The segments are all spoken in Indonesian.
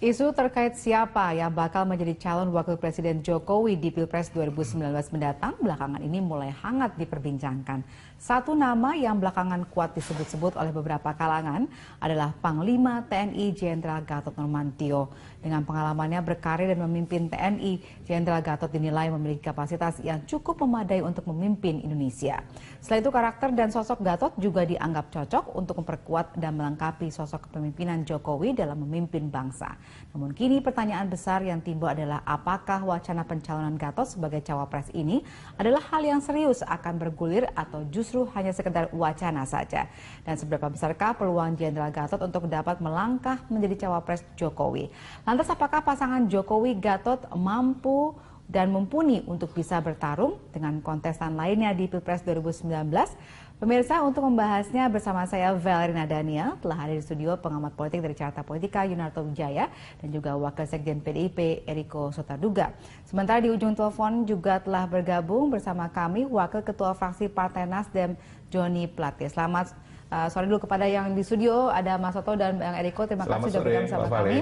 Isu terkait siapa yang bakal menjadi calon wakil presiden Jokowi di Pilpres 2019 mendatang belakangan ini mulai hangat diperbincangkan. Satu nama yang belakangan kuat disebut-sebut oleh beberapa kalangan adalah Panglima TNI Jenderal Gatot Nurmantio. Dengan pengalamannya berkarir dan memimpin TNI, Jenderal Gatot dinilai memiliki kapasitas yang cukup memadai untuk memimpin Indonesia. Selain itu, karakter dan sosok Gatot juga dianggap cocok untuk memperkuat dan melengkapi sosok kepemimpinan Jokowi dalam memimpin bangsa. Namun kini pertanyaan besar yang timbul adalah apakah wacana pencalonan Gatot sebagai cawapres ini adalah hal yang serius akan bergulir atau justru hanya sekedar wacana saja. Dan seberapa besarkah peluang Jenderal Gatot untuk dapat melangkah menjadi cawapres Jokowi? Lantas apakah pasangan Jokowi-Gatot mampu dan mumpuni untuk bisa bertarung dengan kontestan lainnya di Pilpres 2019? Pemirsa, untuk membahasnya bersama saya Valerina Daniel, telah hadir di studio pengamat politik dari Carta Politika Yunarto Wijaya dan juga Wakil Sekjen PDIP Eriko Sotarduga. Sementara di ujung telepon juga telah bergabung bersama kami Wakil Ketua Fraksi Partai Nasdem Joni Plate. Selamat sore dulu kepada yang di studio, ada Mas Soto dan Bang Eriko. Terima kasih sudah bergabung bersama kami.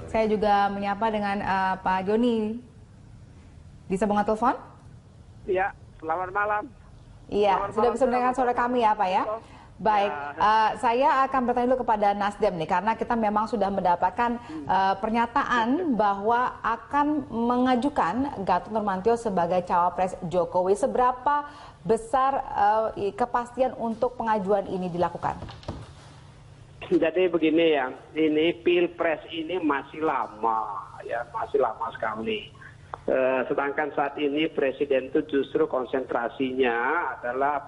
Saya juga menyapa dengan Pak Joni. Bisa sambungan telepon? Iya, selamat malam. Iya, sudah bisa mendengar suara kami ya Pak ya? Baik, saya akan bertanya dulu kepada Nasdem nih, karena kita memang sudah mendapatkan pernyataan bahwa akan mengajukan Gatot Nurmantio sebagai cawapres Jokowi. Seberapa besar kepastian untuk pengajuan ini dilakukan? Jadi begini ya, ini Pilpres ini masih lama, ya masih lama sekali. Sedangkan saat ini Presiden itu justru konsentrasinya adalah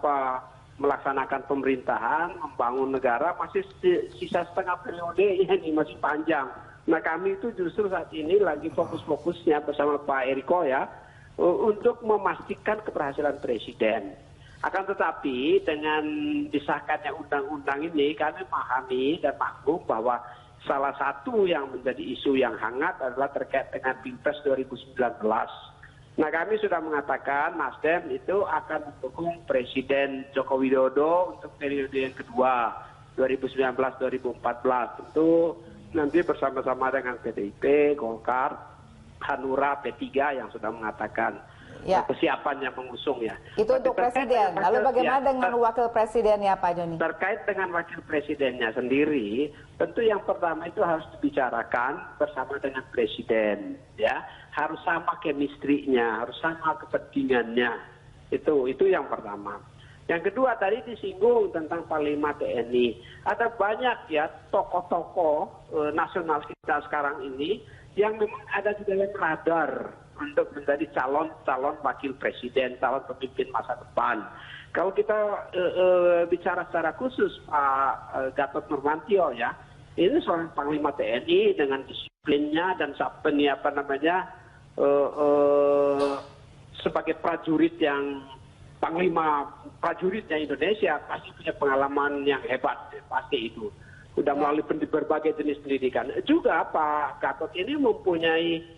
melaksanakan pemerintahan, membangun negara, masih sisa setengah periodenya ini masih panjang. Nah kami itu justru saat ini lagi fokus-fokusnya bersama Pak Eriko ya, untuk memastikan keberhasilan Presiden. Akan tetapi dengan disahkannya undang-undang ini kami pahami dan maklum bahwa salah satu yang menjadi isu yang hangat adalah terkait dengan Pilpres 2019. Nah kami sudah mengatakan Nasdem itu akan mendukung Presiden Joko Widodo untuk periode yang kedua 2019-2014. Tentu nanti bersama-sama dengan PDIP, Golkar, Hanura, P3 yang sudah mengatakan kesiapan yang mengusung ya. Itu untuk presiden. Lalu bagaimana dengan wakil presiden ya Pak Joni? Terkait dengan wakil presidennya sendiri, tentu yang pertama itu harus dibicarakan bersama dengan presiden, ya. Harus sama chemistry-nya, harus sama kepentingannya. Itu yang pertama. Yang kedua tadi disinggung tentang Panglima TNI. Ada banyak ya tokoh-tokoh nasional kita sekarang ini yang memang ada di dalam radar untuk menjadi calon wakil presiden, calon pemimpin masa depan. Kalau kita bicara secara khusus Pak Gatot Nurmantio ya, ini seorang Panglima TNI dengan disiplinnya dan sebagai prajurit yang Panglima prajuritnya Indonesia pasti punya pengalaman yang hebat, pasti itu. Sudah melalui berbagai jenis pendidikan. Juga Pak Gatot ini mempunyai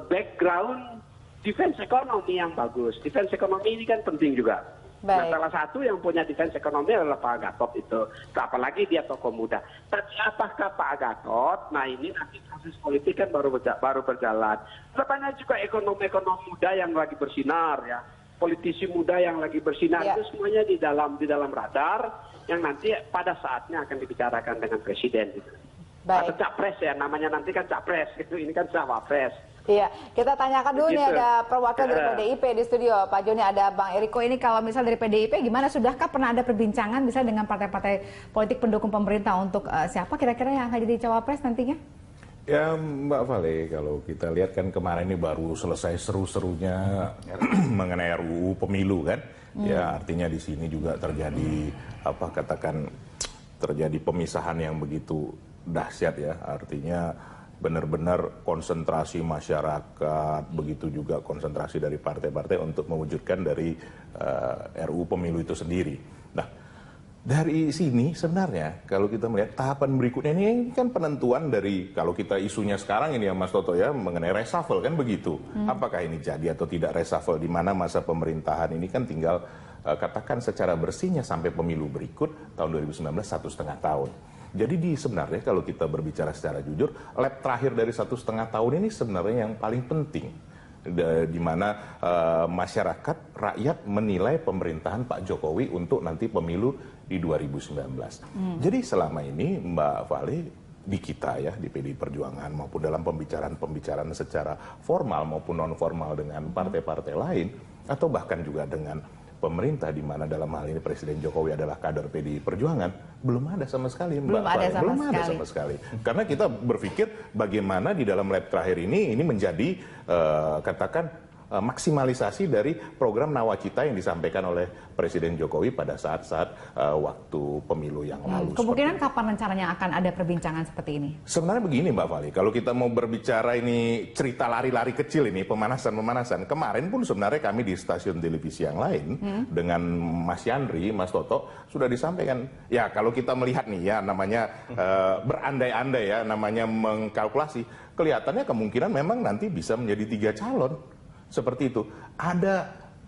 background defense ekonomi yang bagus. Defense ekonomi ini kan penting juga. Nah, salah satu yang punya defense ekonomi adalah Pak Gatot itu. Apalagi dia tokoh muda. Tapi apakah Pak Gatot? Nah ini nanti proses politik kan baru berjalan. Depannya juga ekonomi muda yang lagi bersinar ya. Politisi muda yang lagi bersinar itu semuanya di dalam radar yang nanti pada saatnya akan dibicarakan dengan presiden gitu. Atau capres ya, namanya nanti kan capres gitu, ini kan cawapres. Iya, kita tanyakan dulu nih ada perwakilan dari PDIP di studio, Pak Joni, ada Bang Eriko. Ini kalau misal dari PDIP gimana, sudahkah pernah ada perbincangan bisa dengan partai-partai politik pendukung pemerintah untuk siapa kira-kira yang akan jadi cawapres nantinya? Ya Mbak Vale, kalau kita lihat kan kemarin ini baru selesai seru-serunya mengenai RUU pemilu kan. Ya artinya di sini juga terjadi terjadi pemisahan yang begitu dahsyat ya, artinya benar-benar konsentrasi masyarakat, begitu juga konsentrasi dari partai-partai untuk mewujudkan dari RUU pemilu itu sendiri. Nah, dari sini sebenarnya kalau kita melihat tahapan berikutnya ini kan penentuan dari, kalau kita isunya sekarang ini ya Mas Toto ya, mengenai reshuffle kan begitu. Apakah ini jadi atau tidak reshuffle, di mana masa pemerintahan ini kan tinggal katakan secara bersihnya sampai pemilu berikut tahun 2019 1,5 tahun. Jadi sebenarnya kalau kita berbicara secara jujur, lap terakhir dari 1,5 tahun ini sebenarnya yang paling penting. Di mana masyarakat, rakyat menilai pemerintahan Pak Jokowi untuk nanti pemilu di 2019. Jadi selama ini Mbak Vale, di kita ya, di PDI Perjuangan maupun dalam pembicaraan secara formal maupun non formal dengan partai-partai lain, atau bahkan juga dengan pemerintah, di mana dalam hal ini Presiden Jokowi adalah kader PDI Perjuangan, belum ada sama sekali Mbak Fahri. Belum ada sama sekali. Karena kita berpikir bagaimana di dalam lap terakhir ini menjadi katakan maksimalisasi dari program Nawacita yang disampaikan oleh Presiden Jokowi pada saat-saat waktu pemilu yang lalu. Kemungkinan kapan rencananya akan ada perbincangan seperti ini? Sebenarnya begini Mbak Fahri, kalau kita mau berbicara ini cerita lari-lari kecil ini, pemanasan-pemanasan, kemarin pun sebenarnya kami di stasiun televisi yang lain dengan Mas Yandri, Mas Toto sudah disampaikan. Ya kalau kita melihat nih ya namanya berandai-andai ya, namanya mengkalkulasi, kelihatannya kemungkinan memang nanti bisa menjadi 3 calon. Seperti itu.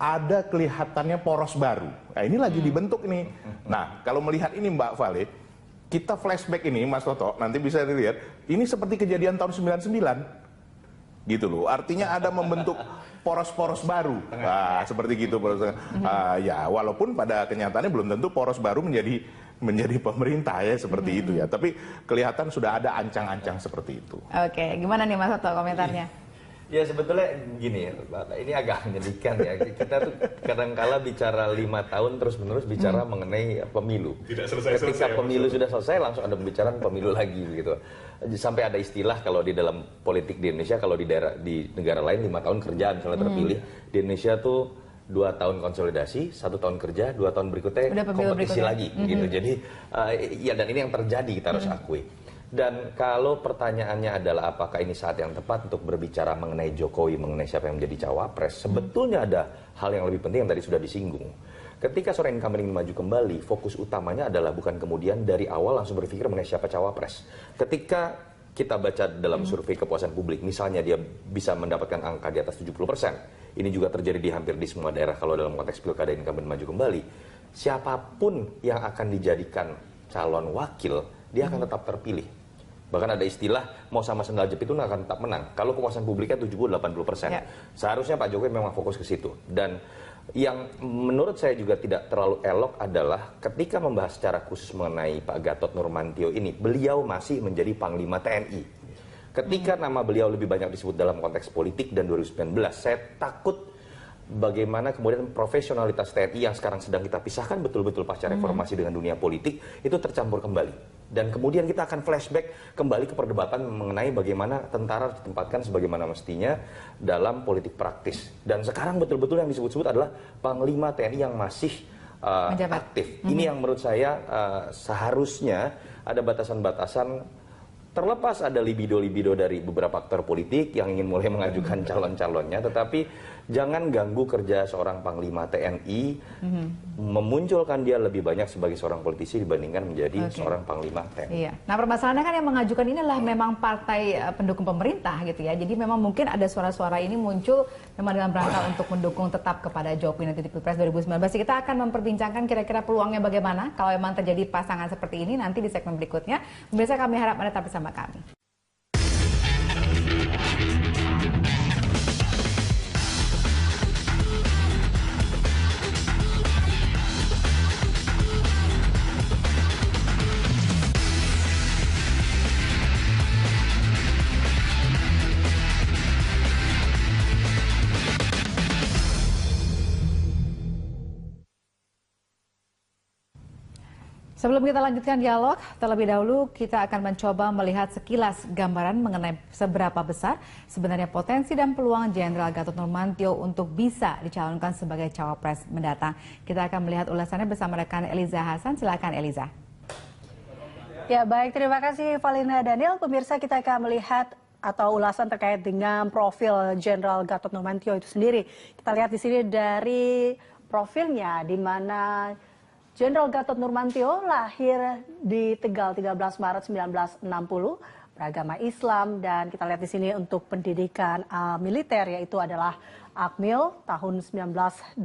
Ada kelihatannya poros baru. Nah ini lagi dibentuk nih. Nah kalau melihat ini Mbak Vale, kita flashback ini Mas Toto, nanti bisa dilihat, ini seperti kejadian tahun 99. Gitu loh. Artinya ada membentuk poros-poros baru. Nah, seperti gitu. Ya walaupun pada kenyataannya belum tentu poros baru menjadi pemerintah ya seperti itu ya. Tapi kelihatan sudah ada ancang-ancang seperti itu. Oke, gimana nih Mas Toto komentarnya? Ya sebetulnya gini, ini agak menyedihkan ya. Kita tuh kadang-kala bicara 5 tahun terus-menerus bicara mengenai pemilu. Tidak selesai-selesai. Ketika pemilu sudah selesai langsung ada pembicaraan pemilu lagi gitu. Sampai ada istilah kalau di dalam politik di Indonesia, kalau di negara lain 5 tahun kerja misalnya terpilih, di Indonesia tuh 2 tahun konsolidasi, 1 tahun kerja, 2 tahun berikutnya kompetisi lagi gitu. Jadi ya, dan ini yang terjadi, kita harus akui. Dan kalau pertanyaannya adalah apakah ini saat yang tepat untuk berbicara mengenai Jokowi, mengenai siapa yang menjadi cawapres, sebetulnya ada hal yang lebih penting yang tadi sudah disinggung. Ketika seorang incumbent ingin maju kembali, fokus utamanya adalah bukan kemudian dari awal langsung berpikir mengenai siapa cawapres. Ketika kita baca dalam survei kepuasan publik, misalnya dia bisa mendapatkan angka di atas 70%, ini juga terjadi di hampir di semua daerah kalau dalam konteks pilkada incumbent maju kembali, siapapun yang akan dijadikan calon wakil, dia akan tetap terpilih. Bahkan ada istilah mau sama sendal jepit itu akan tetap menang. Kalau kepuasan publiknya 70-80%. Ya. Seharusnya Pak Jokowi memang fokus ke situ. Dan yang menurut saya juga tidak terlalu elok adalah ketika membahas secara khusus mengenai Pak Gatot Nurmantio ini, beliau masih menjadi Panglima TNI. Ketika nama beliau lebih banyak disebut dalam konteks politik dan 2019, saya takut bagaimana kemudian profesionalitas TNI yang sekarang sedang kita pisahkan betul-betul pasca reformasi dengan dunia politik itu tercampur kembali. Dan kemudian kita akan flashback kembali ke perdebatan mengenai bagaimana tentara ditempatkan sebagaimana mestinya dalam politik praktis. Dan sekarang betul-betul yang disebut-sebut adalah Panglima TNI yang masih aktif. Ini yang menurut saya seharusnya ada batasan-batasan, terlepas ada libido-libido dari beberapa aktor politik yang ingin mulai mengajukan calon-calonnya, tetapi jangan ganggu kerja seorang Panglima TNI, memunculkan dia lebih banyak sebagai seorang politisi dibandingkan menjadi seorang Panglima TNI. Iya. Nah permasalahannya kan yang mengajukan ini adalah memang partai pendukung pemerintah gitu ya. Jadi memang mungkin ada suara-suara ini muncul memang dalam rangka untuk mendukung tetap kepada Jokowi nanti di Pilpres 2019. Kita akan memperbincangkan kira-kira peluangnya bagaimana kalau memang terjadi pasangan seperti ini nanti di segmen berikutnya. Pemirsa, kami harap Anda tetap bersama kami. Sebelum kita lanjutkan dialog, terlebih dahulu kita akan mencoba melihat sekilas gambaran mengenai seberapa besar sebenarnya potensi dan peluang Jenderal Gatot Nurmantio untuk bisa dicalonkan sebagai cawapres mendatang. Kita akan melihat ulasannya bersama rekan Eliza Hasan. Silakan Eliza. Ya baik, terima kasih Valina Daniel. Pemirsa, kita akan melihat atau ulasan terkait dengan profil Jenderal Gatot Nurmantio itu sendiri. Kita lihat di sini dari profilnya, di mana Jenderal Gatot Nurmantio lahir di Tegal 13 Maret 1960, beragama Islam, dan kita lihat di sini untuk pendidikan militer yaitu adalah Akmil tahun 1982.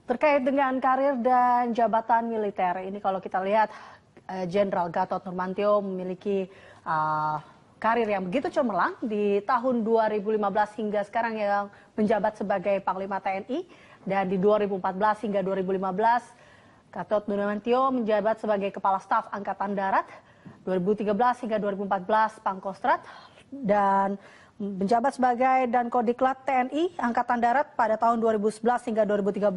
Terkait dengan karir dan jabatan militer, ini kalau kita lihat Jenderal Gatot Nurmantio memiliki karir yang begitu cemerlang di tahun 2015 hingga sekarang yang menjabat sebagai Panglima TNI, dan di 2014 hingga 2015 Gatot Nurmantio menjabat sebagai Kepala Staf Angkatan Darat, 2013 hingga 2014 Pangkostrat, dan menjabat sebagai Dankodiklat TNI Angkatan Darat pada tahun 2011 hingga 2013,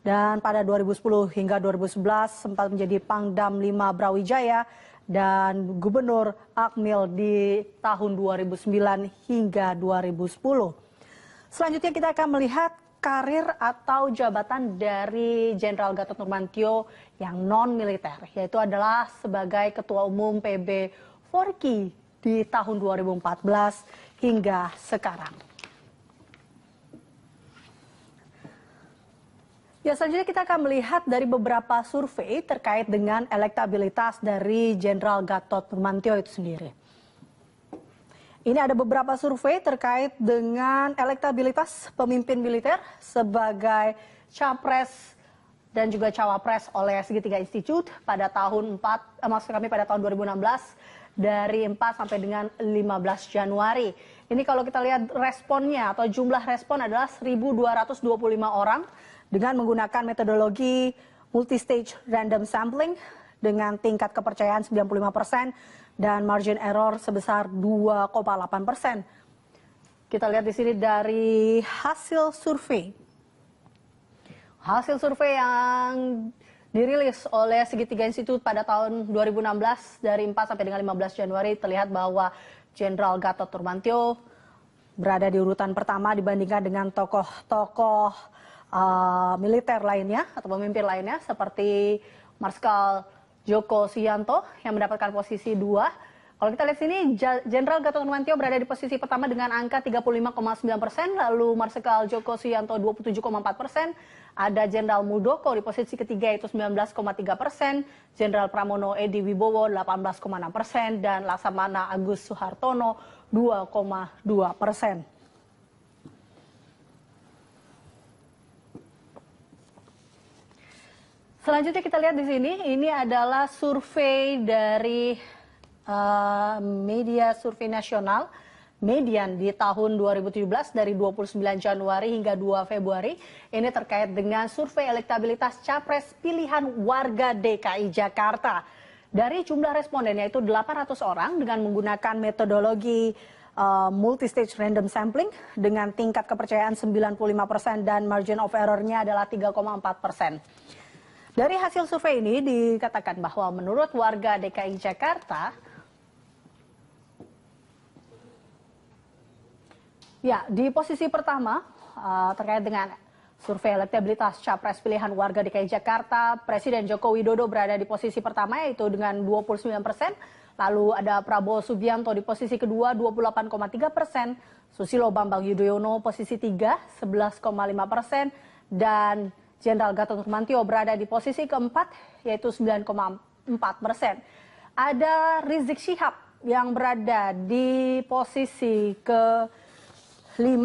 dan pada 2010 hingga 2011 sempat menjadi Pangdam 5 Brawijaya dan Gubernur Akmil di tahun 2009 hingga 2010. Selanjutnya kita akan melihat karir atau jabatan dari Jenderal Gatot Nurmantio yang non-militer, yaitu adalah sebagai Ketua Umum PB Forky di tahun 2014 hingga sekarang. Ya, selanjutnya kita akan melihat dari beberapa survei terkait dengan elektabilitas dari Jenderal Gatot Nurmantio itu sendiri. Ini ada beberapa survei terkait dengan elektabilitas pemimpin militer sebagai capres dan juga cawapres oleh Segitiga Institute pada tahun pada tahun 2016 dari 4 sampai dengan 15 Januari. Ini kalau kita lihat responnya atau jumlah respon adalah 1.225 orang dengan menggunakan metodologi multistage random sampling dengan tingkat kepercayaan 95% dan margin error sebesar 2,8%. Kita lihat di sini dari hasil survei. Hasil survei yang dirilis oleh Segitiga Institute pada tahun 2016 dari 4 sampai dengan 15 Januari terlihat bahwa Jenderal Gatot Nurmantio berada di urutan pertama dibandingkan dengan tokoh-tokoh militer lainnya atau pemimpin lainnya seperti Marskal Djoko Suyanto yang mendapatkan posisi 2. Kalau kita lihat sini, Jenderal Gatot Nurmantio berada di posisi pertama dengan angka 35,9%, lalu Marsikal Djoko Suyanto 27,4%, ada Jenderal Muldoko di posisi ketiga yaitu 19,3%, Jenderal Pramono Edy Wibowo 18,6%, dan Laksamana Agus Suhartono 2,2%. Selanjutnya kita lihat di sini, ini adalah survei dari media survei nasional Median di tahun 2017 dari 29 Januari hingga 2 Februari. Ini terkait dengan survei elektabilitas capres pilihan warga DKI Jakarta. Dari jumlah responden yaitu 800 orang dengan menggunakan metodologi multistage random sampling dengan tingkat kepercayaan 95% dan margin of error-nya adalah 3,4%. Dari hasil survei ini dikatakan bahwa menurut warga DKI Jakarta, ya, di posisi pertama terkait dengan survei elektabilitas capres pilihan warga DKI Jakarta, Presiden Joko Widodo berada di posisi pertama yaitu dengan 29%. Lalu ada Prabowo Subianto di posisi kedua 28,3%, Susilo Bambang Yudhoyono posisi 3 11,5%, dan Jenderal Gatot Nurmantio berada di posisi keempat yaitu 9,4%. Ada Rizik Syihab yang berada di posisi ke-5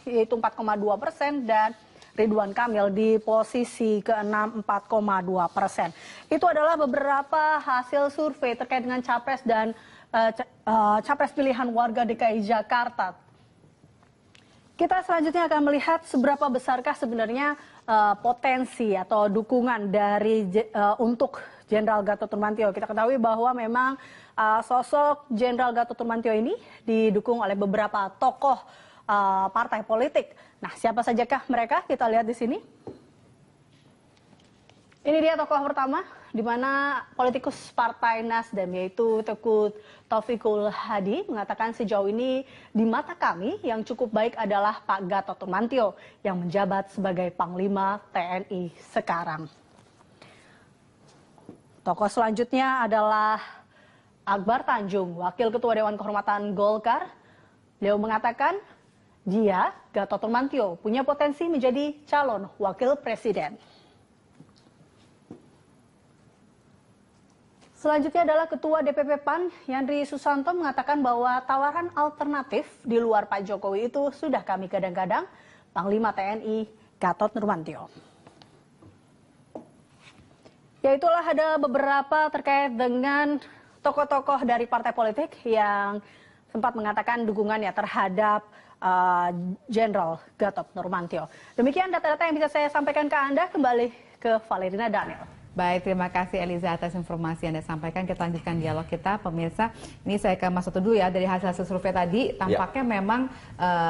yaitu 4,2%, dan Ridwan Kamil di posisi ke-6 4,2%. Itu adalah beberapa hasil survei terkait dengan capres dan capres pilihan warga DKI Jakarta. Kita selanjutnya akan melihat seberapa besarkah sebenarnya potensi atau dukungan dari untuk Jenderal Gatot Nurmantio. Kita ketahui bahwa memang sosok Jenderal Gatot Nurmantio ini didukung oleh beberapa tokoh partai politik. Nah, siapa sajakah mereka? Kita lihat di sini. Ini dia tokoh pertama, di mana politikus Partai Nasdem yaitu Teguh Taufikul Hadi mengatakan sejauh ini di mata kami yang cukup baik adalah Pak Gatot Nurmantio yang menjabat sebagai Panglima TNI sekarang. Tokoh selanjutnya adalah Akbar Tanjung, Wakil Ketua Dewan Kehormatan Golkar. Beliau mengatakan dia, Gatot Nurmantio, punya potensi menjadi calon wakil presiden. Selanjutnya adalah Ketua DPP PAN, Yandri Susanto, mengatakan bahwa tawaran alternatif di luar Pak Jokowi itu sudah kami gadang-gadang, Panglima TNI Gatot Nurmantio. Ya itulah ada beberapa terkait dengan tokoh-tokoh dari partai politik yang sempat mengatakan dukungannya terhadap Jenderal Gatot Nurmantio. Demikian data-data yang bisa saya sampaikan ke Anda, kembali ke Valerina Daniel. Baik, terima kasih Eliza atas informasi yang Anda sampaikan. Kita lanjutkan dialog kita, pemirsa. Ini saya ke Mas Soto dulu ya, dari hasil survei tadi, tampaknya memang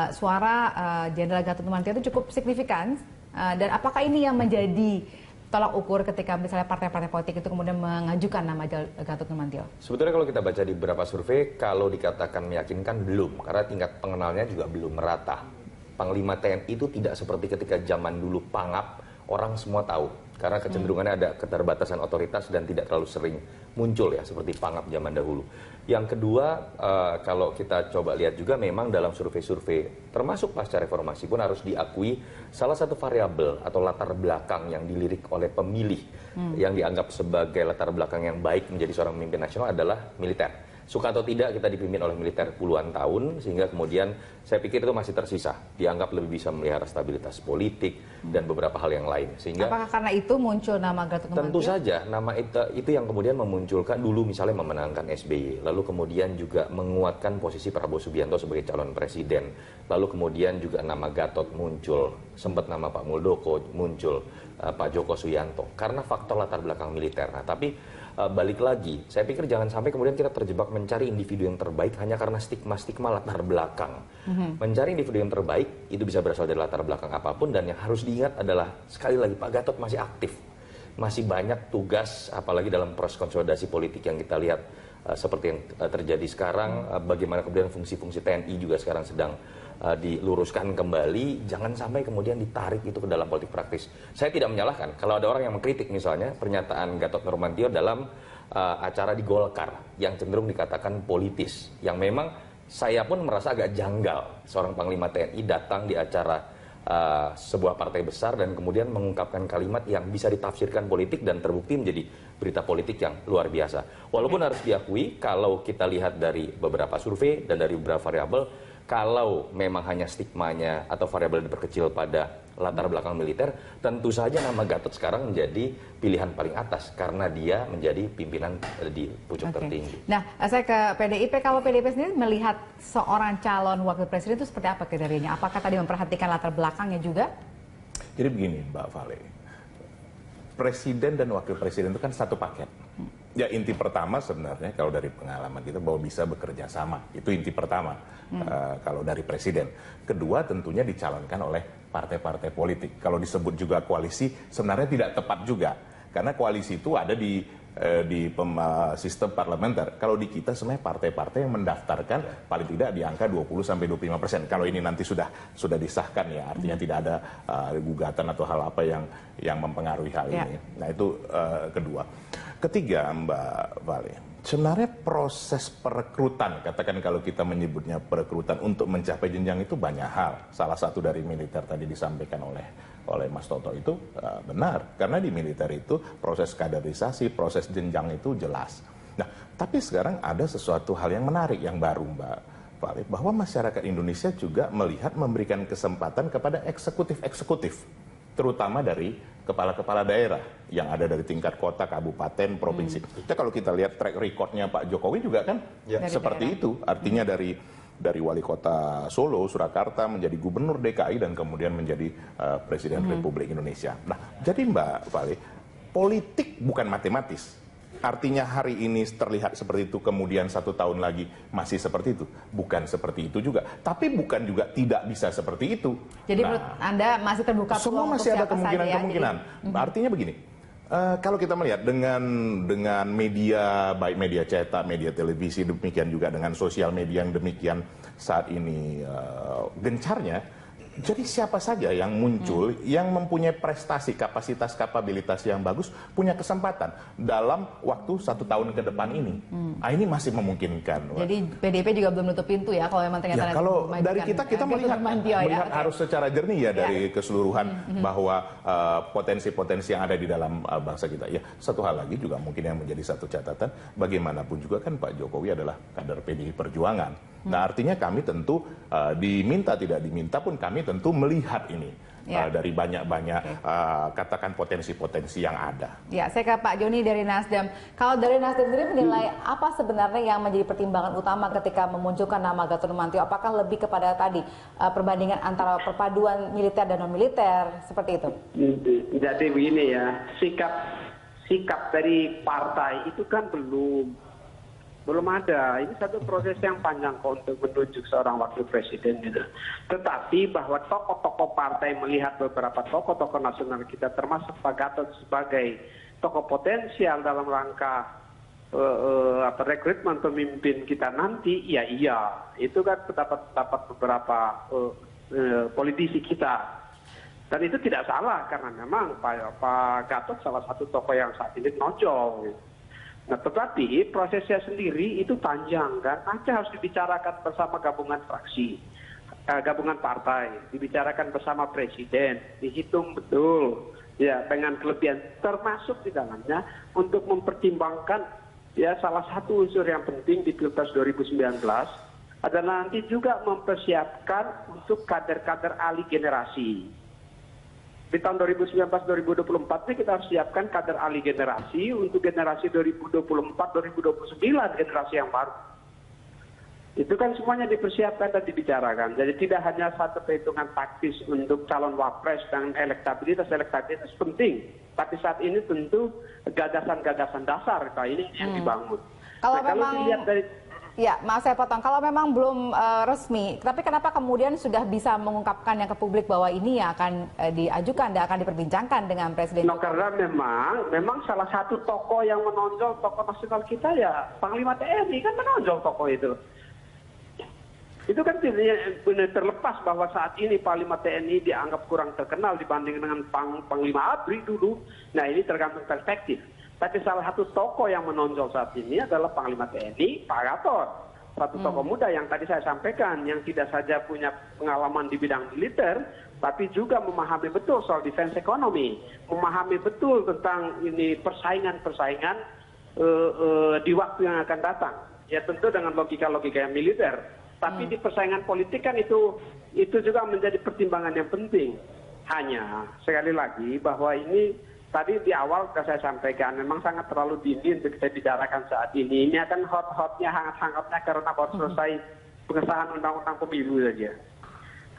suara Jenderal Gatot Nurmantio itu cukup signifikan. Dan apakah ini yang menjadi tolak ukur ketika misalnya partai-partai politik itu kemudian mengajukan nama Gatot Nurmantio? Sebetulnya kalau kita baca di beberapa survei, kalau dikatakan meyakinkan belum, karena tingkat pengenalnya juga belum merata. Panglima TNI itu tidak seperti ketika zaman dulu Pangap, orang semua tahu. Karena kecenderungannya ada keterbatasan otoritas dan tidak terlalu sering muncul ya, seperti Pangap zaman dahulu. Yang kedua, kalau kita coba lihat juga memang dalam survei-survei, termasuk pasca reformasi pun harus diakui salah satu variabel atau latar belakang yang dilirik oleh pemilih yang dianggap sebagai latar belakang yang baik menjadi seorang pemimpin nasional adalah militer. Suka atau tidak kita dipimpin oleh militer puluhan tahun, sehingga kemudian saya pikir itu masih tersisa. Dianggap lebih bisa memelihara stabilitas politik dan beberapa hal yang lain. Sehingga apakah karena itu muncul nama Gatot Nurmantio? tentu saja nama itu yang kemudian memunculkan dulu misalnya memenangkan SBY, lalu kemudian juga menguatkan posisi Prabowo Subianto sebagai calon presiden, lalu kemudian juga nama Gatot muncul, sempat nama Pak Muldoko muncul, Pak Joko Suyanto, karena faktor latar belakang militer. Nah, tapi balik lagi, saya pikir jangan sampai kemudian kita terjebak mencari individu yang terbaik hanya karena stigma-stigma latar belakang. Mencari individu yang terbaik itu bisa berasal dari latar belakang apapun, dan yang harus diingat adalah sekali lagi Pak Gatot masih aktif. Masih banyak tugas, apalagi dalam proses konsolidasi politik yang kita lihat seperti yang terjadi sekarang, bagaimana kemudian fungsi-fungsi TNI juga sekarang sedang diluruskan kembali, jangan sampai kemudian ditarik itu ke dalam politik praktis. Saya tidak menyalahkan kalau ada orang yang mengkritik misalnya pernyataan Gatot Nurmantio dalam acara di Golkar yang cenderung dikatakan politis, yang memang saya pun merasa agak janggal seorang Panglima TNI datang di acara sebuah partai besar dan kemudian mengungkapkan kalimat yang bisa ditafsirkan politik dan terbukti menjadi berita politik yang luar biasa. Walaupun harus diakui kalau kita lihat dari beberapa survei dan dari beberapa variabel, kalau memang hanya stigmanya atau variabel diperkecil pada latar belakang militer, tentu saja nama Gatot sekarang menjadi pilihan paling atas karena dia menjadi pimpinan di pucuk tertinggi. Nah, saya ke PDIP. Kalau PDIP sendiri melihat seorang calon wakil presiden itu seperti apa kriterianya? Apakah tadi memperhatikan latar belakangnya juga? Jadi begini Mbak Vale, presiden dan wakil presiden itu kan satu paket. Ya inti pertama sebenarnya kalau dari pengalaman kita bahwa bisa bekerja sama, itu inti pertama kalau dari presiden. Kedua tentunya dicalonkan oleh partai-partai politik. Kalau disebut juga koalisi sebenarnya tidak tepat juga, karena koalisi itu ada di sistem parlementer. Kalau di kita sebenarnya partai-partai yang mendaftarkan paling tidak di angka 20-25%. Kalau ini nanti sudah disahkan ya, artinya tidak ada gugatan atau hal apa yang mempengaruhi hal ini. Nah itu kedua. Ketiga Mbak Vale, sebenarnya proses perekrutan, katakan kalau kita menyebutnya perekrutan untuk mencapai jenjang itu banyak hal. Salah satu dari militer tadi disampaikan oleh Mas Toto itu benar, karena di militer itu proses kaderisasi, proses jenjang itu jelas. Nah, tapi sekarang ada sesuatu hal yang menarik yang baru Mbak Vale, bahwa masyarakat Indonesia juga melihat memberikan kesempatan kepada eksekutif, terutama dari kepala-kepala daerah yang ada dari tingkat kota, kabupaten, provinsi. Kita kalau kita lihat track recordnya Pak Jokowi juga kan seperti itu. Artinya dari wali kota Solo, Surakarta menjadi gubernur DKI dan kemudian menjadi presiden Republik Indonesia. Nah, jadi Mbak Vale, politik bukan matematis. Artinya hari ini terlihat seperti itu, kemudian 1 tahun lagi masih seperti itu. Bukan seperti itu juga. Tapi bukan juga tidak bisa seperti itu. Jadi menurut Anda masih terbuka semua peluang masih untuk ada siapa kemungkinan-kemungkinan. Artinya begini, kalau kita melihat dengan media, baik media cetak, media televisi, demikian juga dengan sosial media yang demikian saat ini gencarnya, jadi siapa saja yang muncul, yang mempunyai prestasi, kapasitas, kapabilitas yang bagus, punya kesempatan dalam waktu 1 tahun ke depan ini. Nah, ini masih memungkinkan. Jadi PDIP juga belum nutup pintu ya kalau memang ternyata ya, kalau dari kita melihat harus secara jernih ya dari keseluruhan bahwa potensi-potensi yang ada di dalam bangsa kita. Ya, satu hal lagi juga mungkin yang menjadi satu catatan, bagaimanapun juga kan Pak Jokowi adalah kader PDI Perjuangan. Nah, artinya kami tentu diminta tidak diminta pun kami tentu melihat ini. dari banyak-banyak katakan potensi-potensi yang ada. Ya, saya ke Pak Joni dari Nasdem. Kalau dari Nasdem sendiri menilai apa sebenarnya yang menjadi pertimbangan utama ketika memunculkan nama Gatot Nurmantio? Apakah lebih kepada tadi perbandingan antara perpaduan militer dan non militer seperti itu? Jadi begini ya, sikap dari partai itu kan belum ada. Ini satu proses yang panjang kok untuk menunjuk seorang wakil presiden gitu. Tetapi bahwa tokoh-tokoh partai melihat beberapa tokoh-tokoh nasional kita termasuk Pak Gatot sebagai tokoh potensial dalam rangka rekrutmen pemimpin kita nanti, ya iya. Itu kan pendapat beberapa politisi kita. Dan itu tidak salah karena memang Pak Gatot salah satu tokoh yang saat ini nonjol. Gitu. Nah, tetapi prosesnya sendiri itu panjang kan, nanti harus dibicarakan bersama gabungan fraksi, gabungan partai, dibicarakan bersama presiden, dihitung betul, ya dengan kelebihan termasuk di dalamnya untuk mempertimbangkan ya salah satu unsur yang penting di Pilpres 2019 adalah nanti juga mempersiapkan untuk kader-kader ahli generasi. Di tahun 2019-2024 ini kita harus siapkan kader ahli generasi untuk generasi 2024-2029 generasi yang baru. Itu kan semuanya dipersiapkan dan dibicarakan. Jadi tidak hanya satu perhitungan taktis untuk calon wapres dan elektabilitas penting. Tapi saat ini tentu gagasan-gagasan dasar ini yang dibangun. Kalau nah, memang dilihat dari ya, maaf saya potong. Kalau memang belum resmi, tapi kenapa kemudian sudah bisa mengungkapkannya ke publik bahwa ini yang akan diajukan dan akan diperbincangkan dengan Presiden Jokowi? Karena memang salah satu tokoh yang menonjol tokoh nasional kita ya Panglima TNI kan menonjol tokoh itu. Itu kan benar terlepas bahwa saat ini Panglima TNI dianggap kurang terkenal dibanding dengan Panglima ABRI dulu. Nah ini tergantung perspektif. Tapi salah satu tokoh yang menonjol saat ini adalah Panglima TNI, Pak Gatot. Satu tokoh muda yang tadi saya sampaikan, yang tidak saja punya pengalaman di bidang militer, tapi juga memahami betul soal defense ekonomi, memahami betul tentang ini persaingan-persaingan di waktu yang akan datang. Ya tentu dengan logika-logika yang militer. Tapi di persaingan politik kan itu juga menjadi pertimbangan yang penting. Hanya sekali lagi bahwa ini tadi di awal sudah saya sampaikan, memang sangat terlalu dini untuk kita bicarakan saat ini. Ini akan hot-hotnya, hangat-hangatnya karena baru selesai pengesahan undang-undang pemilu saja.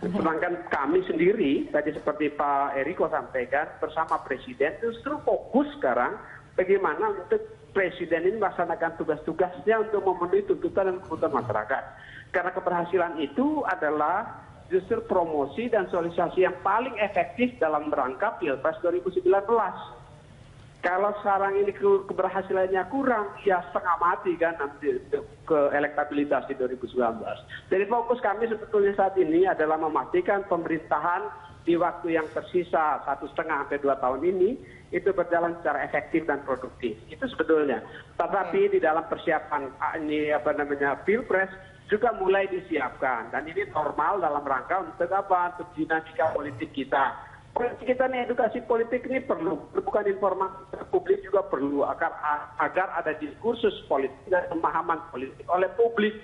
Sedangkan kami sendiri, tadi seperti Pak Eriko sampaikan, bersama Presiden justru fokus sekarang bagaimana untuk Presiden ini melaksanakan tugas-tugasnya untuk memenuhi tuntutan dan kebutuhan masyarakat. Karena keberhasilan itu adalah justru promosi dan sosialisasi yang paling efektif dalam rangka Pilpres 2019. Kalau sekarang ini keberhasilannya kurang, ya setengah mati kan nanti ke elektabilitas di 2019. Jadi fokus kami sebetulnya saat ini adalah memastikan pemerintahan di waktu yang tersisa 1,5 sampai 2 tahun ini itu berjalan secara efektif dan produktif. Itu sebetulnya. Tetapi di dalam persiapan Pilpres juga mulai disiapkan dan ini normal dalam rangka untuk apa? Untuk dinamika politik kita. Politik kita nih, edukasi politik ini perlu, bukan informasi publik juga perlu agar ada diskursus politik dan pemahaman politik oleh publik.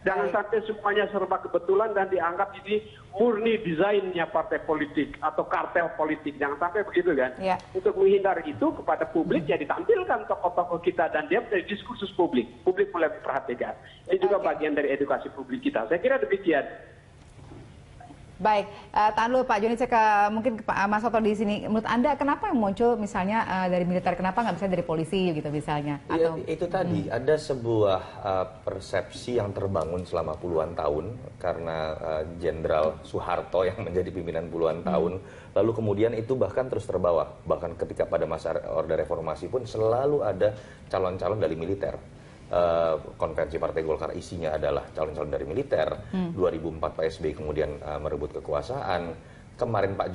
Jangan sampai semuanya serba kebetulan dan dianggap ini murni desainnya partai politik atau kartel politik. Jangan sampai begitu kan. Ya. Untuk menghindari itu kepada publik ya ditampilkan tokoh-tokoh kita dan dia menjadi diskursus publik. Publik mulai memperhatikan. Ini juga bagian dari edukasi publik kita. Saya kira demikian. Baik, tahan dulu Pak Joni, saya ke mungkin ke Pak Mas Soto di sini. Menurut Anda kenapa yang muncul misalnya dari militer, kenapa nggak bisa dari polisi gitu misalnya? Atau itu tadi ada sebuah persepsi yang terbangun selama puluhan tahun karena Jenderal Soeharto yang menjadi pimpinan puluhan tahun, lalu kemudian itu bahkan terus terbawa. Bahkan ketika pada masa Orde Reformasi pun selalu ada calon-calon dari militer. Konvensi Partai Golkar isinya adalah calon-calon dari militer. 2004 Pak SBY kemudian merebut kekuasaan. Kemarin Pak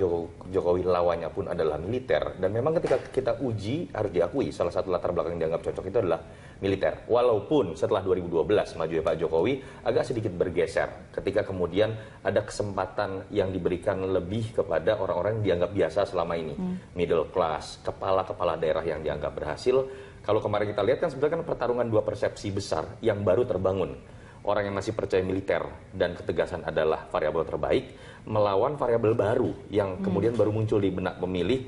Jokowi lawannya pun adalah militer. Dan memang ketika kita uji harus diakui salah satu latar belakang yang dianggap cocok itu adalah militer. Walaupun setelah 2012 maju Pak Jokowi agak sedikit bergeser ketika kemudian ada kesempatan yang diberikan lebih kepada orang-orang yang dianggap biasa selama ini. Middle class, kepala-kepala daerah yang dianggap berhasil. Kalau kemarin kita lihat kan sebenarnya kan pertarungan dua persepsi besar yang baru terbangun. orang yang masih percaya militer dan ketegasan adalah variabel terbaik, melawan variabel baru yang kemudian baru muncul di benak pemilih,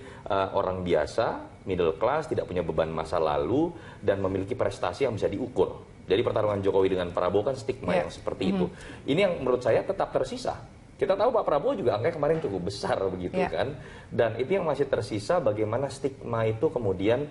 orang biasa, middle class, tidak punya beban masa lalu, dan memiliki prestasi yang bisa diukur. Jadi pertarungan Jokowi dengan Prabowo kan stigma yang seperti itu. Ini yang menurut saya tetap tersisa. Kita tahu Pak Prabowo juga angkanya kemarin cukup besar begitu kan. Dan itu yang masih tersisa, bagaimana stigma itu kemudian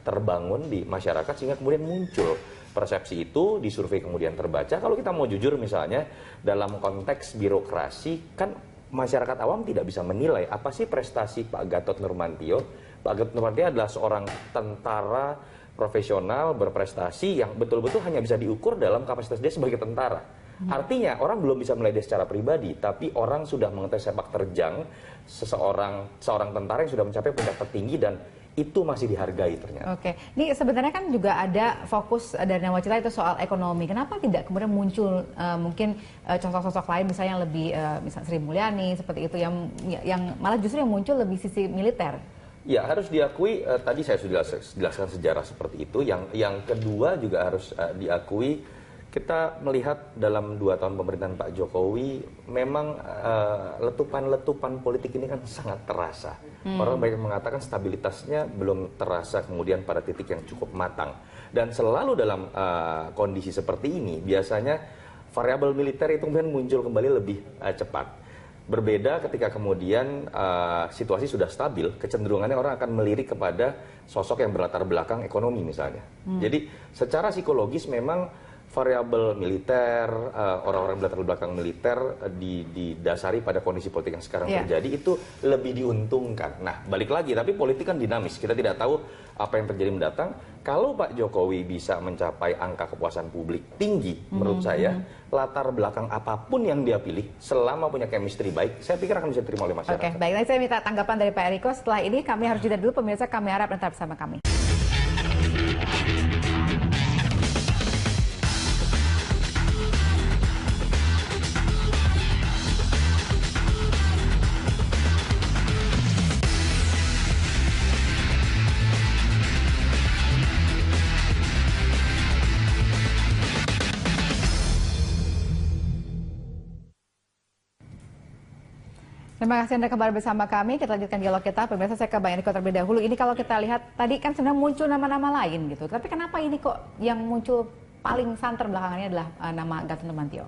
terbangun di masyarakat sehingga kemudian muncul persepsi itu, di survei kemudian terbaca. Kalau kita mau jujur misalnya dalam konteks birokrasi kan masyarakat awam tidak bisa menilai apa sih prestasi Pak Gatot Nurmantio. Pak Gatot Nurmantio adalah seorang tentara profesional berprestasi yang betul-betul hanya bisa diukur dalam kapasitas dia sebagai tentara. Artinya orang belum bisa menilai dia secara pribadi, tapi orang sudah mengetahui sepak terjang seorang tentara yang sudah mencapai puncak tertinggi dan itu masih dihargai ternyata. Oke, ini sebenarnya kan juga ada fokus dari Nawacita itu soal ekonomi. Kenapa tidak kemudian muncul mungkin contoh sosok lain misalnya yang lebih misalnya Sri Mulyani seperti itu yang malah justru yang muncul lebih sisi militer? Ya harus diakui, tadi saya sudah jelaskan sejarah seperti itu. Yang kedua juga harus diakui, kita melihat dalam 2 tahun pemerintahan Pak Jokowi memang letupan-letupan politik ini kan sangat terasa. Orang banyak mengatakan stabilitasnya belum terasa kemudian pada titik yang cukup matang. Dan selalu dalam kondisi seperti ini biasanya variabel militer itu kemudian muncul kembali lebih cepat. Berbeda ketika kemudian situasi sudah stabil, kecenderungannya orang akan melirik kepada sosok yang berlatar belakang ekonomi misalnya. Jadi secara psikologis memang variabel militer, orang-orang berlatar belakang militer didasari pada kondisi politik yang sekarang terjadi itu lebih diuntungkan. Nah, balik lagi, tapi politik kan dinamis. Kita tidak tahu apa yang terjadi mendatang. Kalau Pak Jokowi bisa mencapai angka kepuasan publik tinggi, menurut saya, latar belakang apapun yang dia pilih, selama punya chemistry baik, saya pikir akan bisa diterima oleh masyarakat. Oke, baik. Nanti saya minta tanggapan dari Pak Eriko. Setelah ini kami harus jeda dulu, pemirsa. Kami harap tetap bersama kami. Terima kasih Anda kembali bersama kami. Kita lanjutkan dialog kita. Pemirsa, saya ke Bang Eriko terlebih dahulu. Ini kalau kita lihat tadi kan sebenarnya muncul nama-nama lain gitu. Tapi kenapa ini kok yang muncul paling santer belakangannya adalah nama Gatot Nurmantio?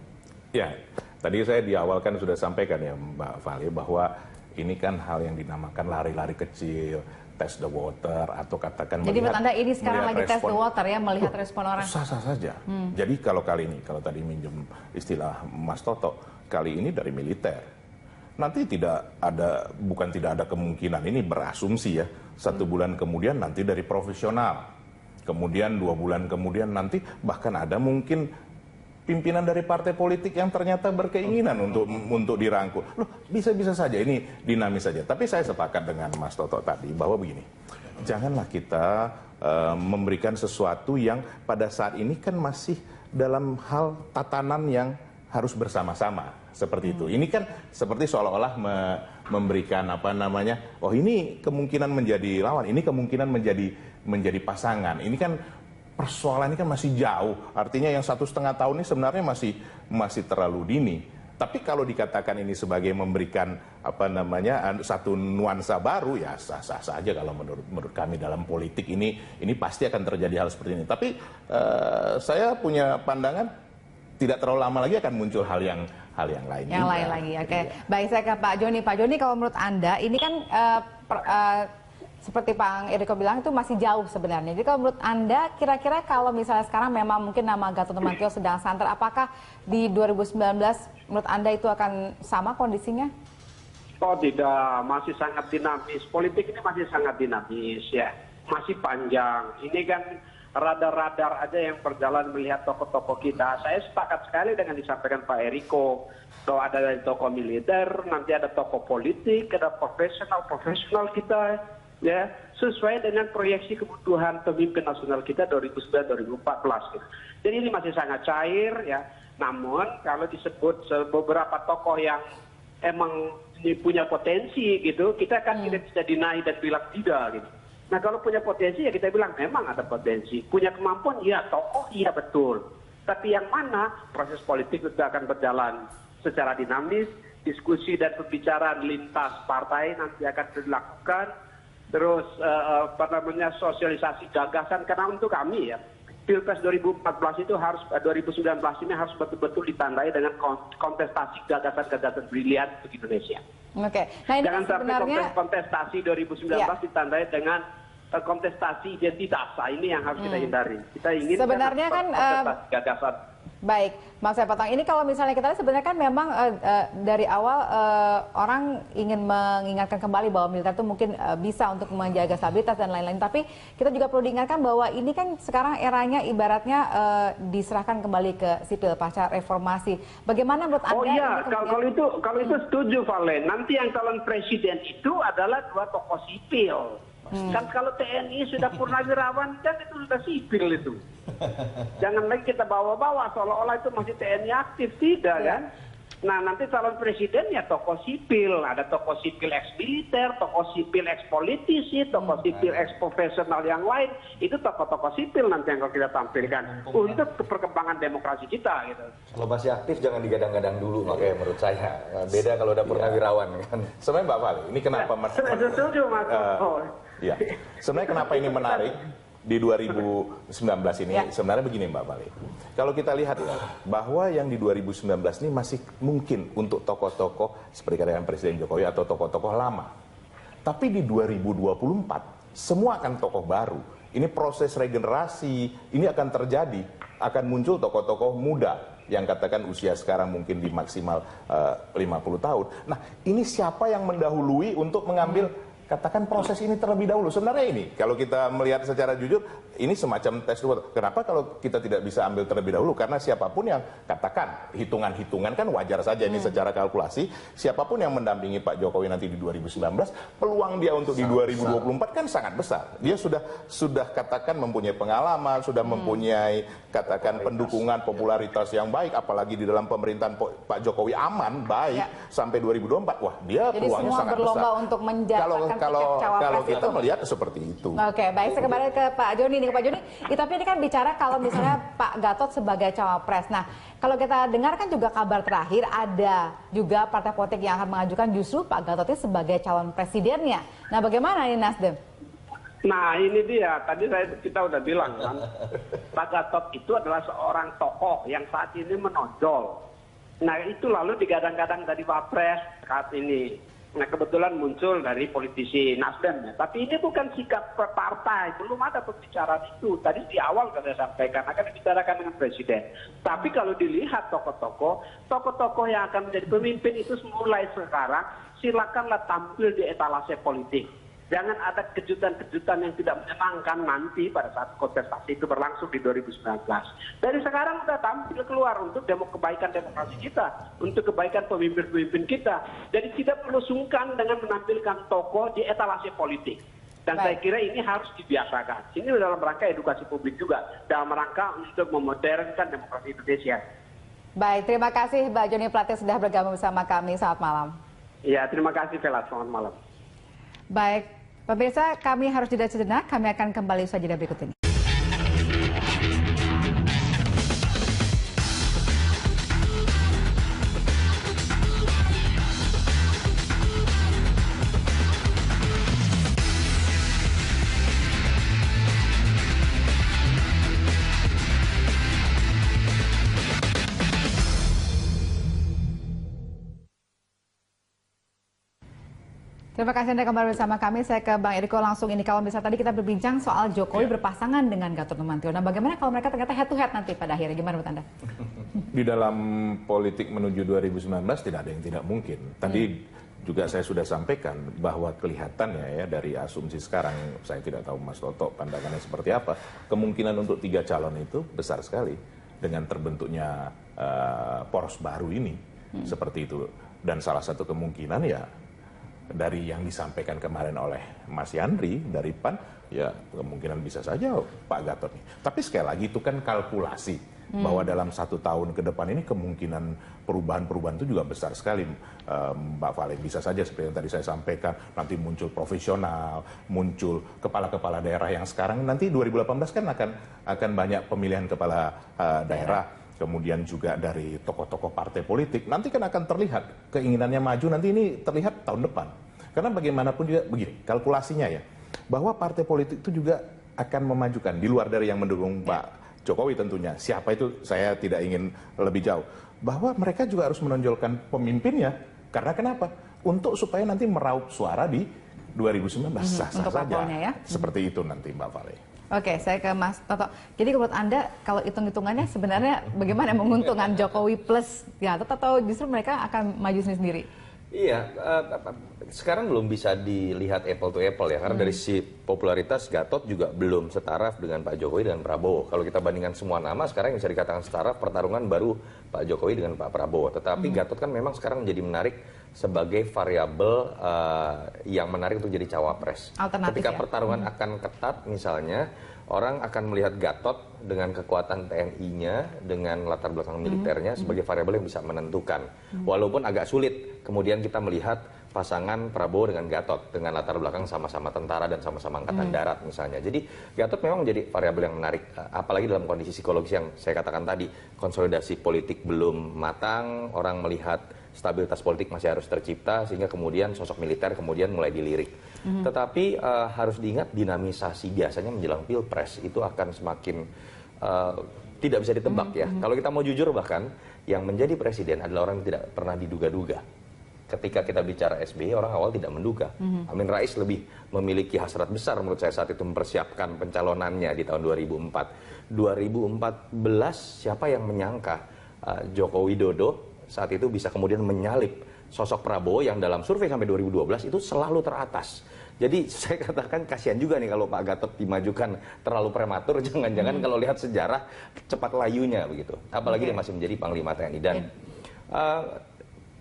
Ya, tadi saya di awal kan sudah sampaikan ya Mbak Vali bahwa ini kan hal yang dinamakan lari-lari kecil, test the water atau katakan jadi menurut Anda ini sekarang lagi respon, test the water ya, melihat respon orang? Sah-sah saja. Jadi kalau kali ini, kalau tadi minjem istilah Mas Toto, kali ini dari militer. Nanti bukan tidak ada kemungkinan, ini berasumsi ya, 1 bulan kemudian nanti dari profesional, kemudian 2 bulan kemudian nanti bahkan ada mungkin pimpinan dari partai politik yang ternyata berkeinginan untuk dirangkul. Loh, bisa-bisa saja, ini dinamis saja. Tapi saya sepakat dengan Mas Toto tadi bahwa begini, janganlah kita memberikan sesuatu yang pada saat ini kan masih dalam hal tatanan yang harus bersama-sama. Seperti itu. Ini kan seperti seolah-olah memberikan apa namanya, oh ini kemungkinan menjadi lawan, ini kemungkinan menjadi pasangan. Ini kan persoalan ini kan masih jauh. Artinya yang 1,5 tahun ini sebenarnya masih terlalu dini. Tapi kalau dikatakan ini sebagai memberikan apa namanya satu nuansa baru, ya sah-sah saja kalau menurut kami dalam politik ini pasti akan terjadi hal seperti ini. Tapi saya punya pandangan tidak terlalu lama lagi akan muncul hal yang lain. Yang lain lagi, oke. Baik, saya ke Pak Joni. Pak Joni, kalau menurut Anda ini kan seperti Pak Eriko bilang itu masih jauh sebenarnya. Jadi kalau menurut Anda, kira-kira kalau misalnya sekarang memang mungkin nama Gatot Nurmantio sedang santer, apakah di 2019 menurut Anda itu akan sama kondisinya? Oh tidak, masih sangat dinamis. Politik ini masih sangat dinamis ya, masih panjang. Ini kan radar-radar aja yang berjalan melihat tokoh-tokoh kita. Saya sepakat sekali dengan disampaikan Pak Eriko. Kalau ada dari tokoh militer, nanti ada tokoh politik, ada profesional kita, ya sesuai dengan proyeksi kebutuhan pemimpin nasional kita 2009-2014. Gitu. Jadi ini masih sangat cair, ya. Namun kalau disebut beberapa tokoh yang emang punya potensi, gitu, kita kan tidak bisa dinaik dan bilang tidak, gitu. Nah kalau punya potensi ya kita bilang memang ada potensi. Punya kemampuan, iya tokoh, iya betul. Tapi yang mana proses politik itu akan berjalan secara dinamis, diskusi dan pembicaraan lintas partai nanti akan dilakukan. Terus sosialisasi gagasan, karena untuk kami ya, Pilpres 2014 itu harus 2019 ini harus betul-betul ditandai dengan kontestasi gagasan-gagasan brilian untuk Indonesia. Oke. Nah, ini Jangan sampai sebenarnya kontestasi 2019 ditandai dengan kontestasi identitas. Nah, ini yang harus kita hindari. Kita ingin sebenarnya kan kontestasi gagasan. baik, Mas saya potong. Ini kalau misalnya kita lihat sebenarnya kan memang dari awal orang ingin mengingatkan kembali bahwa militer itu mungkin bisa untuk menjaga stabilitas dan lain-lain. Tapi kita juga perlu diingatkan bahwa ini kan sekarang eranya ibaratnya diserahkan kembali ke sipil pasca reformasi. Bagaimana menurut Anda? Oh iya, kemudian... kalau itu setuju Valen. Nanti yang calon presiden itu adalah dua tokoh sipil. Kan kalau TNI sudah purnawirawan kan itu sudah sipil itu. Jangan lagi kita bawa-bawa seolah-olah itu masih TNI aktif, tidak kan? Nah nanti calon presiden ya tokoh sipil, ada tokoh sipil ex-militer, tokoh sipil ex-politisi, tokoh sipil ex-profesional yang lain. Itu tokoh-tokoh sipil nanti yang kita tampilkan untuk perkembangan demokrasi kita gitu. Kalau masih aktif jangan digadang-gadang dulu, makanya menurut saya. Beda kalau udah purnawirawan kan. Sebenarnya Mbak Vali, ini kenapa Setuju Mas. Ya, sebenarnya kenapa ini menarik di 2019 ini? Sebenarnya begini Mbak Vali, kalau kita lihat ya, bahwa yang di 2019 ini masih mungkin untuk tokoh-tokoh seperti katakan Presiden Jokowi atau tokoh-tokoh lama. Tapi di 2024 semua akan tokoh baru. Ini proses regenerasi, ini akan terjadi, akan muncul tokoh-tokoh muda yang katakan usia sekarang mungkin di maksimal 50 tahun. Nah, ini siapa yang mendahului untuk mengambil katakan proses ini terlebih dahulu? Sebenarnya ini, kalau kita melihat secara jujur, ini semacam tes dua. Kenapa kalau kita tidak bisa ambil terlebih dahulu? Karena siapapun yang katakan, hitungan-hitungan kan wajar saja ini secara kalkulasi, siapapun yang mendampingi Pak Jokowi nanti di 2019, peluang dia untuk di 2024 kan sangat besar. Dia sudah katakan mempunyai pengalaman, sudah mempunyai katakan pendukungan, popularitas yang baik, apalagi di dalam pemerintahan Pak Jokowi aman, baik, sampai 2024. Wah, dia jadi peluangnya sangat besar. Jadi semua berlomba untuk menjatuhkan kalau kita melihat seperti itu. Oke, baik. Saya kembali ke Pak Joni nih, Pak Joni. Tapi ini kan bicara kalau misalnya Pak Gatot sebagai cawapres. Nah, kalau kita dengar kan juga kabar terakhir ada juga partai politik yang akan mengajukan justru Pak Gatot sebagai calon presidennya. Nah, bagaimana ini Nasdem? Nah ini dia, tadi kita udah bilang kan, Pak Gatot itu adalah seorang tokoh yang saat ini menonjol. Nah itu lalu digadang-gadang dari Wapres saat ini. Nah kebetulan muncul dari politisi Nasdem ya. Tapi ini bukan sikap partai, belum ada pembicaraan itu. Tadi di awal saya sampaikan akan dibicarakan dengan presiden. Tapi kalau dilihat tokoh-tokoh yang akan menjadi pemimpin itu mulai sekarang silakanlah tampil di etalase politik. Jangan ada kejutan-kejutan yang tidak menyenangkan nanti pada saat kontestasi itu berlangsung di 2019. Dari sekarang sudah tampil keluar untuk kebaikan demokrasi kita, untuk kebaikan pemimpin-pemimpin kita. Jadi tidak perlu sungkan dengan menampilkan tokoh di etalase politik. Dan saya kira ini harus dibiasakan. Ini dalam rangka edukasi publik juga, dalam rangka untuk memodernkan demokrasi Indonesia. Baik, terima kasih Mbak Joni Plate sudah bergabung bersama kami. Selamat malam. Ya, terima kasih Vela. Selamat malam. Baik. Pemirsa, kami harus jeda sejenak. Kami akan kembali usaha jeda berikut ini. Terima kasih Anda kembali bersama kami. Saya ke Bang Eriko langsung ini. Kalau misalnya tadi kita berbincang soal Jokowi berpasangan dengan Gatot Nurmantio. Nah bagaimana kalau mereka ternyata head to head nanti pada akhirnya? Gimana menurut Anda? Di dalam politik menuju 2019 tidak ada yang tidak mungkin. Tadi juga saya sudah sampaikan bahwa kelihatannya ya dari asumsi sekarang, saya tidak tahu Mas Toto pandangannya seperti apa, kemungkinan untuk 3 calon itu besar sekali dengan terbentuknya poros baru ini. Seperti itu. Dan salah satu kemungkinan ya dari yang disampaikan kemarin oleh Mas Yandri dari PAN, ya kemungkinan bisa saja Pak Gatot nih. Tapi sekali lagi itu kan kalkulasi. bahwa dalam 1 tahun ke depan ini kemungkinan perubahan-perubahan itu juga besar sekali, Mbak Vale. Bisa saja seperti yang tadi saya sampaikan, nanti muncul profesional, muncul kepala-kepala daerah yang sekarang nanti 2018 kan akan banyak pemilihan kepala daerah. Kemudian juga dari tokoh-tokoh partai politik, nanti kan akan terlihat keinginannya maju, nanti ini terlihat tahun depan. Karena bagaimanapun juga begini, kalkulasinya ya, bahwa partai politik itu juga akan memajukan, di luar dari yang mendukung Pak Jokowi tentunya, siapa itu saya tidak ingin lebih jauh, bahwa mereka juga harus menonjolkan pemimpinnya, karena kenapa? Untuk supaya nanti meraup suara di 2019, sah-sah saja. Ya? Seperti itu nanti Mbak Vale. Oke, saya ke Mas Toto. Jadi menurut Anda, kalau hitung-hitungannya sebenarnya bagaimana menguntungkan Jokowi plus Gatot atau justru mereka akan maju sendiri? Iya, sekarang belum bisa dilihat apple to apple ya, karena dari sisi popularitas Gatot juga belum setaraf dengan Pak Jokowi dan Prabowo. Kalau kita bandingkan semua nama, sekarang yang bisa dikatakan setaraf, pertarungan baru Pak Jokowi dengan Pak Prabowo. Tetapi Gatot kan memang sekarang menjadi menarik sebagai variabel yang menarik untuk jadi cawapres. Alternatif, ketika ya? pertarungan akan ketat misalnya, orang akan melihat Gatot dengan kekuatan TNI-nya, dengan latar belakang militernya sebagai variabel yang bisa menentukan. Walaupun agak sulit, kemudian kita melihat pasangan Prabowo dengan Gatot dengan latar belakang sama-sama tentara dan sama-sama angkatan darat misalnya. Jadi Gatot memang menjadi variabel yang menarik, apalagi dalam kondisi psikologis yang saya katakan tadi, konsolidasi politik belum matang, orang melihat stabilitas politik masih harus tercipta, sehingga kemudian sosok militer kemudian mulai dilirik. Tetapi harus diingat, dinamisasi biasanya menjelang pilpres itu akan semakin tidak bisa ditebak ya. Kalau kita mau jujur, bahkan yang menjadi presiden adalah orang yang tidak pernah diduga-duga. Ketika kita bicara SBY, orang awal tidak menduga. Amin Rais lebih memiliki hasrat besar menurut saya saat itu mempersiapkan pencalonannya di tahun 2004. 2014 siapa yang menyangka Joko Widodo saat itu bisa kemudian menyalip sosok Prabowo yang dalam survei sampai 2012 itu selalu teratas. Jadi saya katakan kasihan juga nih kalau Pak Gatot dimajukan terlalu prematur, jangan-jangan kalau lihat sejarah cepat layunya begitu. Apalagi dia masih menjadi Panglima TNI. Dan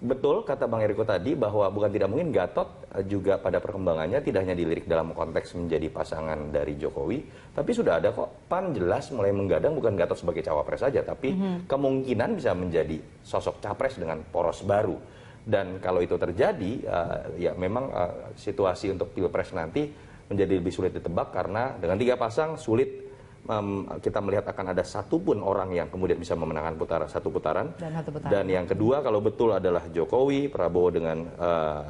betul kata Bang Eriko tadi bahwa bukan tidak mungkin Gatot juga pada perkembangannya tidak hanya dilirik dalam konteks menjadi pasangan dari Jokowi, tapi sudah ada kok PAN jelas mulai menggadang bukan Gatot sebagai cawapres saja, tapi kemungkinan bisa menjadi sosok capres dengan poros baru. Dan kalau itu terjadi, ya memang situasi untuk pilpres nanti menjadi lebih sulit ditebak karena dengan 3 pasang sulit kita melihat akan ada satupun orang yang kemudian bisa memenangkan satu putaran. Dan yang kedua, kalau betul adalah Jokowi, Prabowo dengan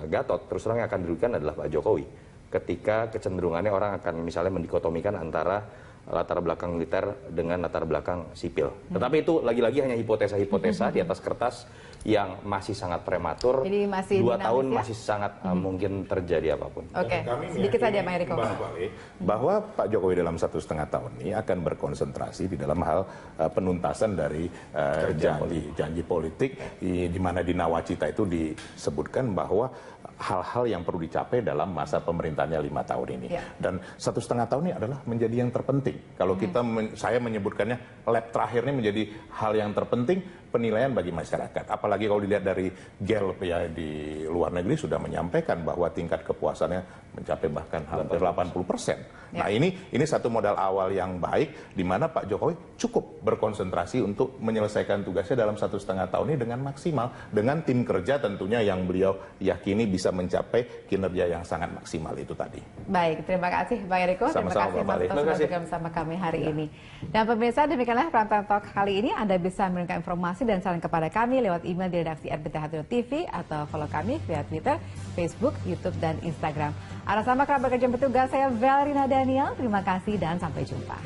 Gatot, terus terang yang akan dirugikan adalah Pak Jokowi. Ketika kecenderungannya orang akan misalnya mendikotomikan antara latar belakang militer dengan latar belakang sipil. Tetapi itu lagi-lagi hanya hipotesa-hipotesa di atas kertas yang masih sangat prematur. Jadi masih 2 tahun ya? masih sangat mungkin terjadi apapun. Oke, sedikit saja Pak Eriko. Bahwa Pak Jokowi dalam 1,5 tahun ini akan berkonsentrasi di dalam hal penuntasan dari janji politik, di mana di Nawacita itu disebutkan bahwa hal-hal yang perlu dicapai dalam masa pemerintahannya 5 tahun ini. Dan 1,5 tahun ini adalah menjadi yang terpenting. Kalau saya menyebutkannya lap terakhir ini menjadi hal yang terpenting penilaian bagi masyarakat. Apalagi kalau dilihat dari Gallup ya di luar negeri sudah menyampaikan bahwa tingkat kepuasannya mencapai bahkan hampir 80%. Nah ini satu modal awal yang baik di mana Pak Jokowi cukup berkonsentrasi untuk menyelesaikan tugasnya dalam 1,5 tahun ini dengan maksimal, dengan tim kerja tentunya yang beliau yakini bisa mencapai kinerja yang sangat maksimal itu tadi. Baik, terima kasih Bang Eriko, terima kasih Mas Toto sudah bergabung bersama kami hari ini. Dan pemirsa, demikianlah Prime Talk kali ini. Anda bisa memberikan informasi dan saran kepada kami lewat email di redaksi @bth.tv atau follow kami via Twitter, Facebook, YouTube, dan Instagram. Atas nama kerabat kerja bertugas, saya Valerina Daniel. Terima kasih dan sampai jumpa.